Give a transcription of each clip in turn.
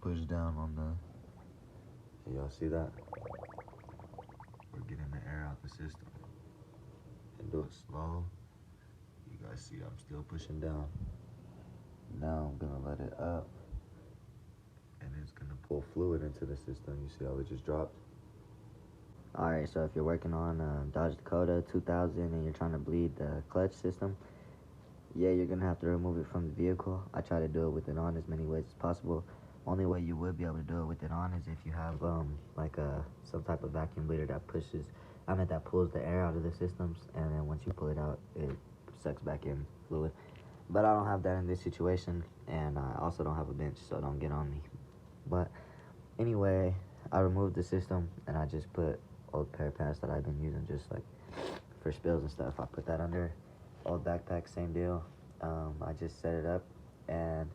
push down on the, y'all see that? We're getting the air out the system. And do it slow. You guys see I'm still pushing down. Now I'm gonna let it up. And it's gonna pull fluid into the system. You see how it just dropped? Alright, so if you're working on Dodge Dakota 2000 and you're trying to bleed the clutch system, yeah, you're going to have to remove it from the vehicle. I try to do it with it on as many ways as possible. Only way you would be able to do it with it on is if you have some type of vacuum bleeder that that pulls the air out of the systems, and then once you pull it out, it sucks back in fluid. But I don't have that in this situation, and I also don't have a bench, so don't get on me. But anyway, I removed the system, and I just put old pair pants that I've been using just like for spills and stuff. I put that under old backpack, same deal. I just set it up, and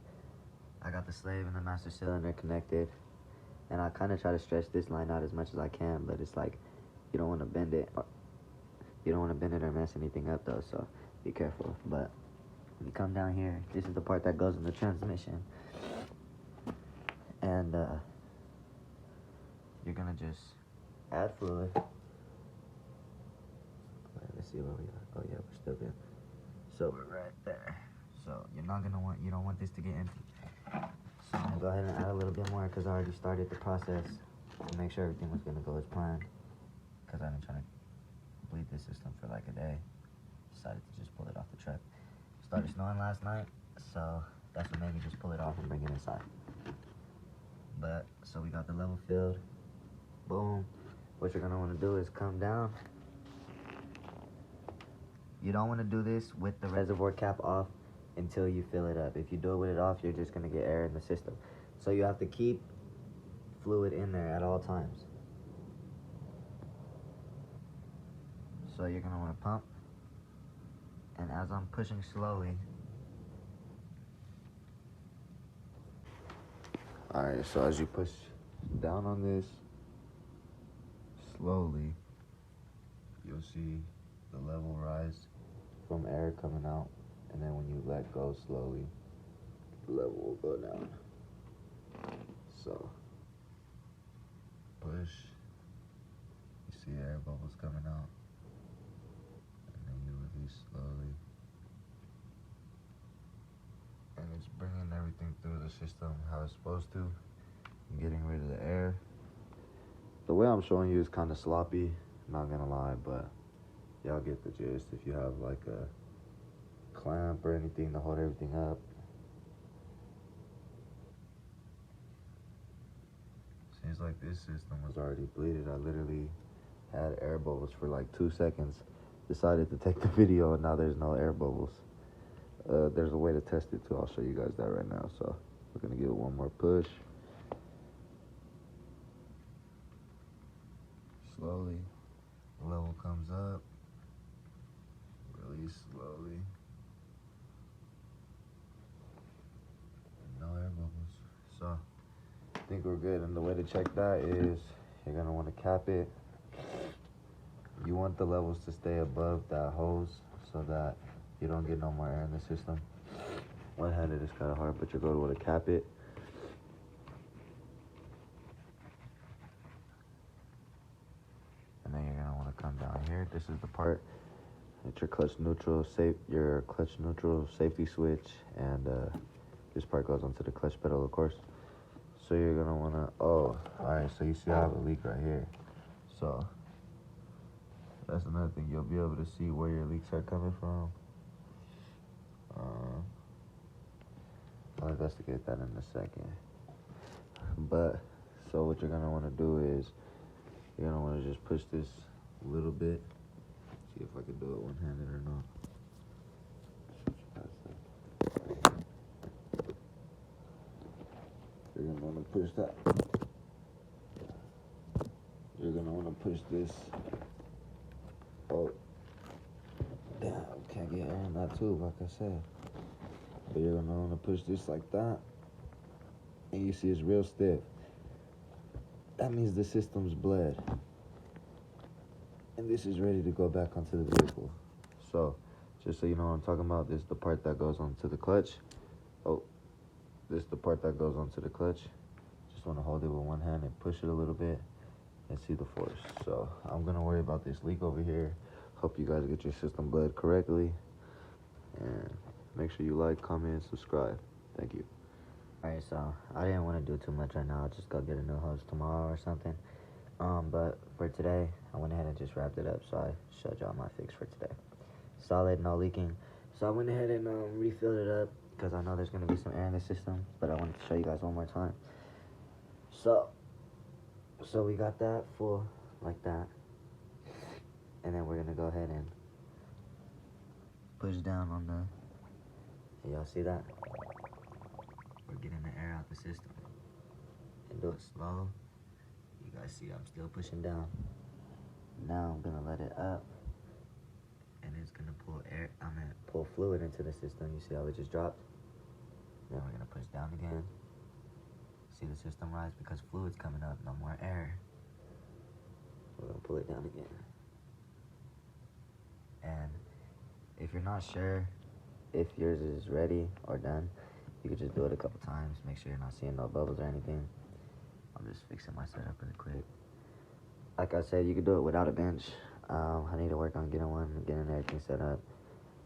I got the slave and the master cylinder connected, and I kind of try to stretch this line out as much as I can, but it's like you don't want to bend it. You don't want to bend it or mess anything up though, so be careful. But when you come down here, this is the part that goes in the transmission, and you're gonna just add fluid. Let's see where we are. Oh yeah, we're still good. So we're right there. So you don't want this to get empty. So I'm gonna go ahead and add a little bit more because I already started the process to make sure everything was gonna go as planned. Because I've been trying to bleed this system for like a day. Decided to just pull it off the truck. Started snowing last night, so that's what made me just pull it off and bring it inside. But so we got the level filled. Boom. What you're gonna want to do is come down. You don't want to do this with the reservoir cap off until you fill it up. If you do it with it off, you're just gonna get air in the system. So you have to keep fluid in there at all times. So you're gonna want to pump, and as I'm pushing slowly. Alright, so as you push down on this slowly, you'll see the level rise from air coming out, and then when you let go slowly, the level will go down. So push, you see air bubbles coming out, and then you release slowly, and it's bringing everything through the system how it's supposed to, and getting rid of the air. The way I'm showing you is kind of sloppy, not gonna lie, but y'all get the gist. If you have like a clamp or anything to hold everything up. Seems like this system was already bleeded. I literally had air bubbles for like 2 seconds. Decided to take the video, and now there's no air bubbles. There's a way to test it too. I'll show you guys that right now. So we're gonna give it one more push. Slowly, the level comes up. Release slowly. No air bubbles. So I think we're good. And the way to check that is you're gonna want to cap it. You want the levels to stay above that hose so that you don't get no more air in the system. One-handed is kind of hard, but you're going to want to cap it. And then you're going to want to come down here. This is the part. It's your clutch neutral safety switch, and this part goes onto the clutch pedal, of course. So you're going to want to, all right, so you see I have a leak right here. So that's another thing. You'll be able to see where your leaks are coming from. I'll investigate that in a second. But, so what you're going to want to do is, you're going to want to just push this a little bit. See if I can do it one-handed or not. You're going to want to push that. You're going to want to push this. Oh, damn, can't get air in that tube, like I said. But you're going to want to push this like that. And you see it's real stiff. That means the system's bled. And this is ready to go back onto the vehicle. So, just so you know what I'm talking about, this is the part that goes onto the clutch. Oh, this is the part that goes onto the clutch. just want to hold it with one hand and push it a little bit and see the force. So I'm going to worry about this leak over here. Hope you guys get your system bled correctly. And make sure you like, comment, and subscribe. Thank you. Alright, so I didn't want to do too much right now. I'll just go get a new hose tomorrow or something. But for today, I went ahead and just wrapped it up, so I showed y'all my fix for today. Solid, no leaking. So I went ahead and refilled it up because I know there's going to be some air in the system, but I wanted to show you guys one more time. So we got that full like that, and then we're going to go ahead and push down on the, y'all see that? We're getting the air out the system. And do it slow. You guys see I'm still pushing down. Now I'm gonna let it up. And it's gonna pull fluid into the system. You see how it just dropped? Then we're gonna push down again. See the system rise because fluid's coming up, no more air. We're gonna pull it down again. And if you're not sure if yours is ready or done, you could just do it a couple times. Make sure you're not seeing no bubbles or anything. I'm just fixing my setup really quick. Like I said, you could do it without a bench. I need to work on getting one, getting everything set up.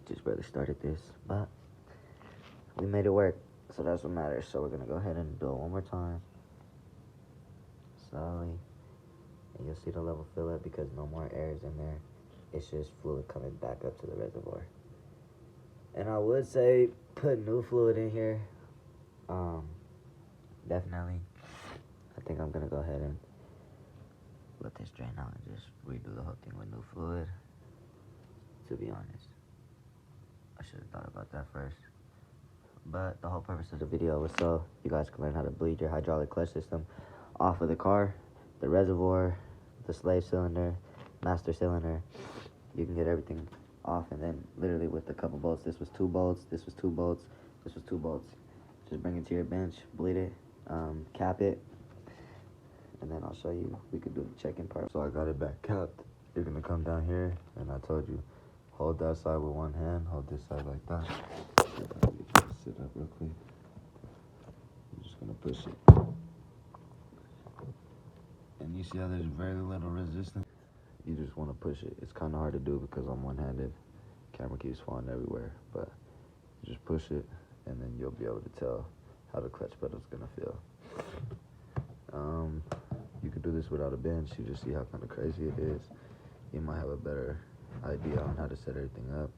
Just barely started this, but we made it work, so that's what matters. So we're gonna go ahead and do it one more time, slowly, and you'll see the level fill up because no more air is in there. It's just fluid coming back up to the reservoir. And I would say put new fluid in here. Definitely. I think I'm gonna go ahead and let this drain out and just redo the whole thing with new fluid. To be honest, I should have thought about that first. But the whole purpose of the video was so you guys can learn how to bleed your hydraulic clutch system off of the car, the reservoir, the slave cylinder, master cylinder. You can get everything off, and then literally with a couple bolts. This was 2 bolts, this was 2 bolts, this was 2 bolts. Just bring it to your bench, bleed it, cap it, and then I'll show you. We could do the check-in part. So I got it back capped. You're going to come down here, and I told you, hold that side with one hand, hold this side like that. Sit up real quick. I'm just going to push it. And you see how there's very little resistance? You just want to push it. It's kind of hard to do because I'm one-handed. Camera keeps falling everywhere, but you just push it, and then you'll be able to tell how the clutch pedal's going to feel. You could do this without a bench. You just see how kind of crazy it is. You might have a better idea on how to set everything up.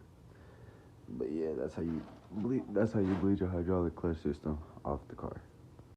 But yeah, that's how you bleed your hydraulic clutch system off the car.